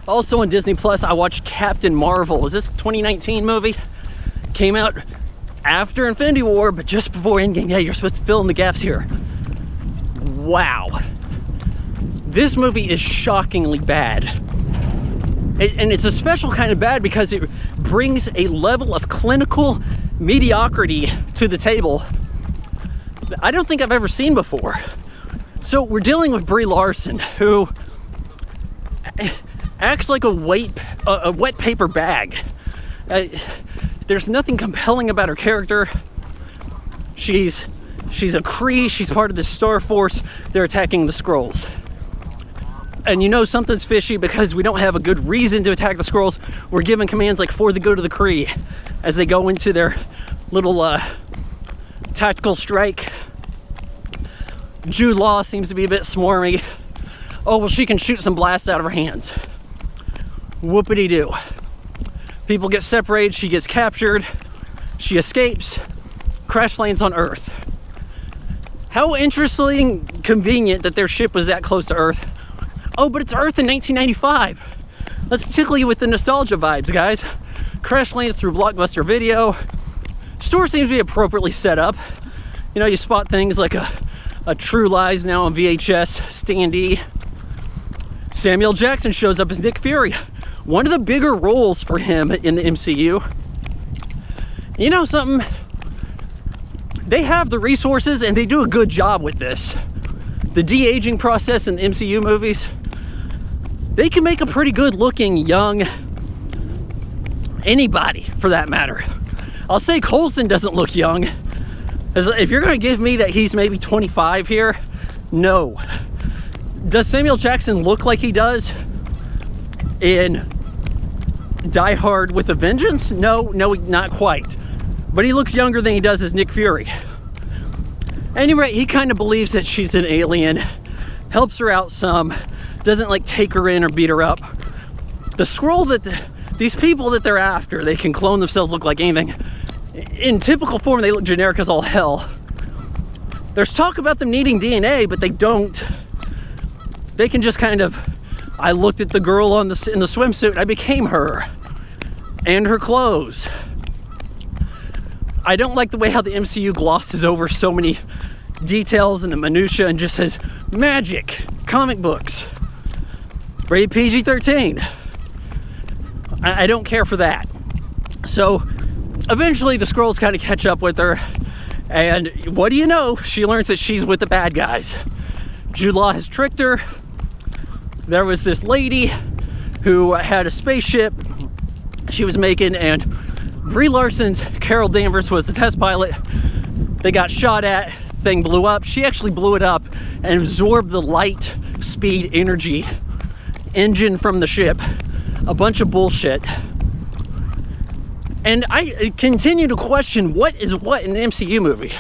Also on Disney Plus, I watched Captain Marvel. Is this a 2019 movie? Came out after Infinity War, but just before Endgame. Yeah, you're supposed to fill in the gaps here. Wow. This movie is shockingly bad. And it's a special kind of bad because it brings a level of clinical mediocrity to the table that I don't think I've ever seen before. So we're dealing with Brie Larson, who acts like a wet paper bag. There's nothing compelling about her character. She's a Kree. She's part of the Star Force. They're attacking the Skrulls. And you know something's fishy because we don't have a good reason to attack the Skrulls. We're given commands like for the good of the Kree as they go into their little tactical strike. Jude Law seems to be a bit smarmy. Oh, well, she can shoot some blasts out of her hands. Whoopity-doo. People get separated. She gets captured. She escapes. Crash lands on Earth. How interesting, convenient that their ship was that close to Earth. Oh, but it's Earth in 1995. Let's tickle you with the nostalgia vibes, guys. Crash lands through Blockbuster Video. Store seems to be appropriately set up. You know, you spot things like a True Lies now on VHS standee. Samuel Jackson shows up as Nick Fury. One of the bigger roles for him in the MCU. You know something? They have the resources and they do a good job with this. The de-aging process in the MCU movies, they can make a pretty good looking young anybody for that matter. I'll say Coulson doesn't look young. If you're going to give me that he's maybe 25 here, no. Does Samuel Jackson look like he does in Die Hard with a Vengeance? No, not quite. But he looks younger than he does as Nick Fury. Anyway, he kind of believes that she's an alien, helps her out some, doesn't like take her in or beat her up. The Skrull these people that they're after, they can clone themselves, look like anything. In typical form, they look generic as all hell. There's talk about them needing DNA, but they don't. They can just kind of, I looked at the girl in the swimsuit, I became her. And her clothes. I don't like the way how the MCU glosses over so many details and the minutia and just says, magic, comic books, rated PG-13. I don't care for that. So eventually the Skrulls kind of catch up with her, and what do you know? She learns that she's with the bad guys. Jude Law has tricked her. There was this lady who had a spaceship she was making, and Brie Larson's Carol Danvers was the test pilot. They got shot at, thing blew up. She actually blew it up and absorbed the light speed energy engine from the ship. A bunch of bullshit. And I continue to question what is what in an MCU movie.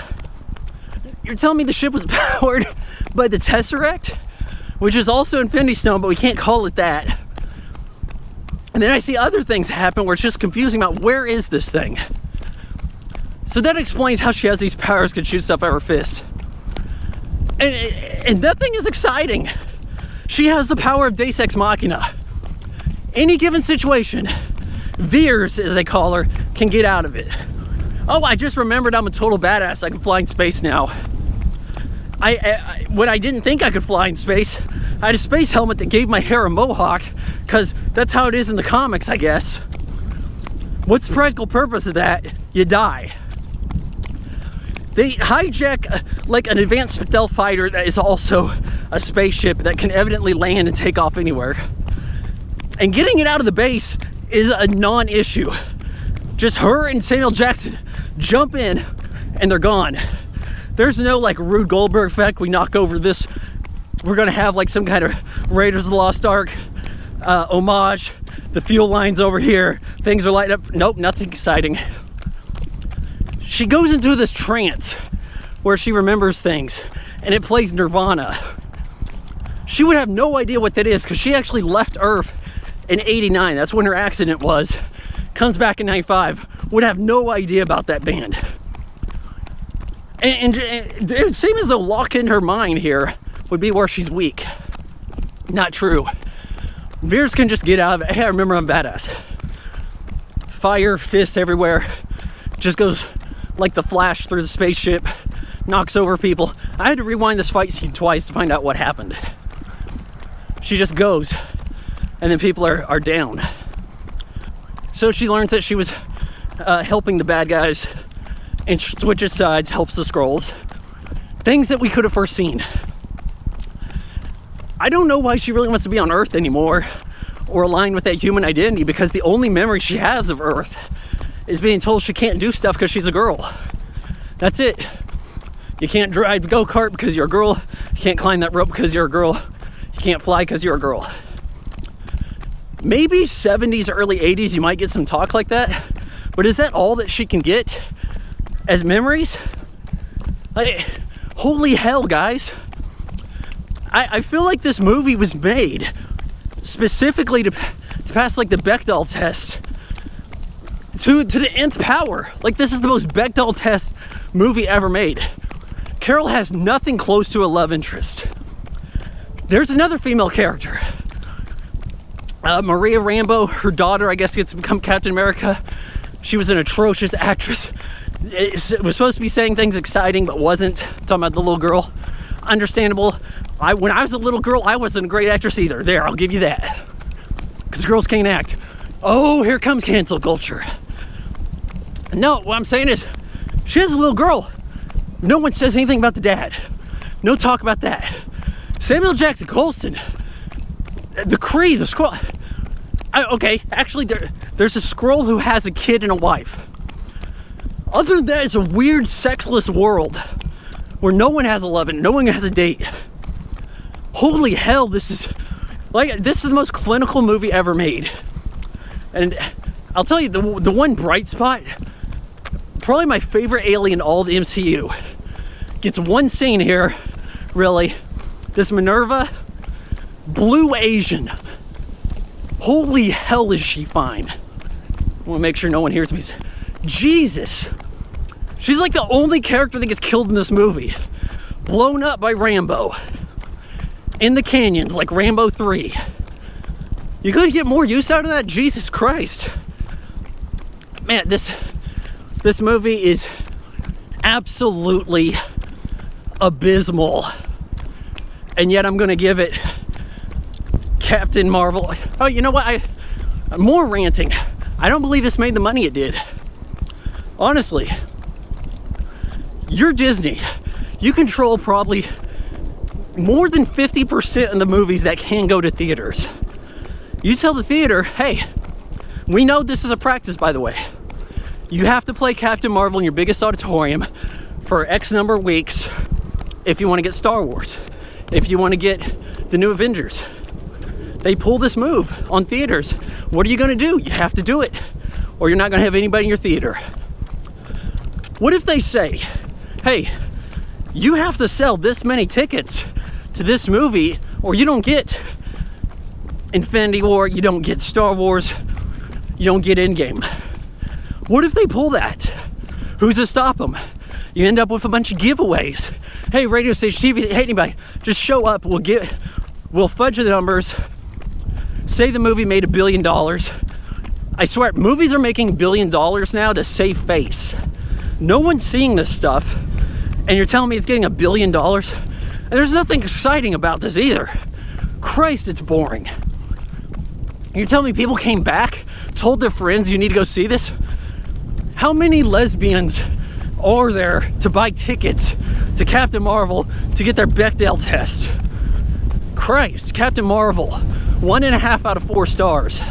You're telling me the ship was powered by the Tesseract, which is also Infinity Stone, but we can't call it that. And then I see other things happen where it's just confusing about where is this thing. So that explains how she has these powers, can shoot stuff out of her fist. And nothing is exciting. She has the power of Deus Ex Machina. Any given situation, Veers, as they call her, can get out of it. Oh, I just remembered I'm a total badass. I can fly in space now. When I didn't think I could fly in space, I had a space helmet that gave my hair a mohawk, because that's how it is in the comics, I guess. What's the practical purpose of that? You die. They hijack like an advanced stealth fighter that is also a spaceship that can evidently land and take off anywhere. And getting it out of the base is a non-issue. Just her and Samuel Jackson jump in and they're gone. There's no like Rube Goldberg effect. We knock over this. We're gonna have like some kind of Raiders of the Lost Ark homage. The fuel line's over here. Things are lighting up. Nope, nothing exciting. She goes into this trance where she remembers things and it plays Nirvana. She would have no idea what that is because she actually left Earth in '89. That's when her accident was. Comes back in '95. Would have no idea about that band. And it seems as though lock in her mind here would be where she's weak. Not true. Veers can just get out of it. Hey, I remember I'm badass. Fire, fists everywhere. Just goes like the Flash through the spaceship. Knocks over people. I had to rewind this fight scene twice to find out what happened. She just goes, and then people are down. So she learns that she was helping the bad guys, and switches sides, helps the Skrulls. Things that we could have foreseen. I don't know why she really wants to be on Earth anymore, or aligned with that human identity, because the only memory she has of Earth is being told she can't do stuff because she's a girl. That's it. You can't drive a go-kart because you're a girl. You can't climb that rope because you're a girl. You can't fly because you're a girl. Maybe 70s, early 80s, you might get some talk like that. But is that all that she can get as memories? Like, holy hell, guys. I feel like this movie was made specifically to pass like the Bechdel test to the nth power. Like, this is the most Bechdel test movie ever made. Carol has nothing close to a love interest. There's another female character. Maria Rambeau, her daughter, I guess, gets to become Captain America. She was an atrocious actress. It was supposed to be saying things exciting, but wasn't. I'm talking about the little girl. Understandable. When I was a little girl, I wasn't a great actress either. There, I'll give you that. Because girls can't act. Oh, here comes cancel culture. No, what I'm saying is, she has a little girl. No one says anything about the dad. No talk about that. Samuel Jackson Coulson, the Kree, the Skrull. Okay, actually, there's a Skrull who has a kid and a wife. Other than that, it's a weird, sexless world where no one has a love and no one has a date. Holy hell, this is the most clinical movie ever made. And I'll tell you, the one bright spot, probably my favorite alien in all the MCU, gets one scene here, really. This Minerva, blue Asian. Holy hell, is she fine. I want to make sure no one hears me. Jesus. She's like the only character that gets killed in this movie. Blown up by Rambo. In the canyons, like Rambo 3. You couldn't get more use out of that? Jesus Christ. Man, this movie is absolutely abysmal. And yet I'm going to give it Captain Marvel. Oh, you know what? I'm more ranting. I don't believe this made the money it did. Honestly. You're Disney. You control probably more than 50% of the movies that can go to theaters. You tell the theater, hey, we know this is a practice, by the way. You have to play Captain Marvel in your biggest auditorium for X number of weeks if you want to get Star Wars, if you want to get the new Avengers. They pull this move on theaters. What are you going to do? You have to do it, or you're not going to have anybody in your theater. What if they say, hey, you have to sell this many tickets to this movie, or you don't get Infinity War, you don't get Star Wars, you don't get Endgame? What if they pull that? Who's to stop them? You end up with a bunch of giveaways. Hey, radio station, TV, hey, anybody, just show up. We'll fudge the numbers. Say the movie made $1 billion. I swear, movies are making $1 billion now to save face. No one's seeing this stuff, and you're telling me it's getting $1 billion? And there's nothing exciting about this either. Christ, it's boring. You're telling me people came back, told their friends you need to go see this? How many lesbians are there to buy tickets to Captain Marvel to get their Bechdel test? Christ, Captain Marvel, 1.5 out of 4 stars.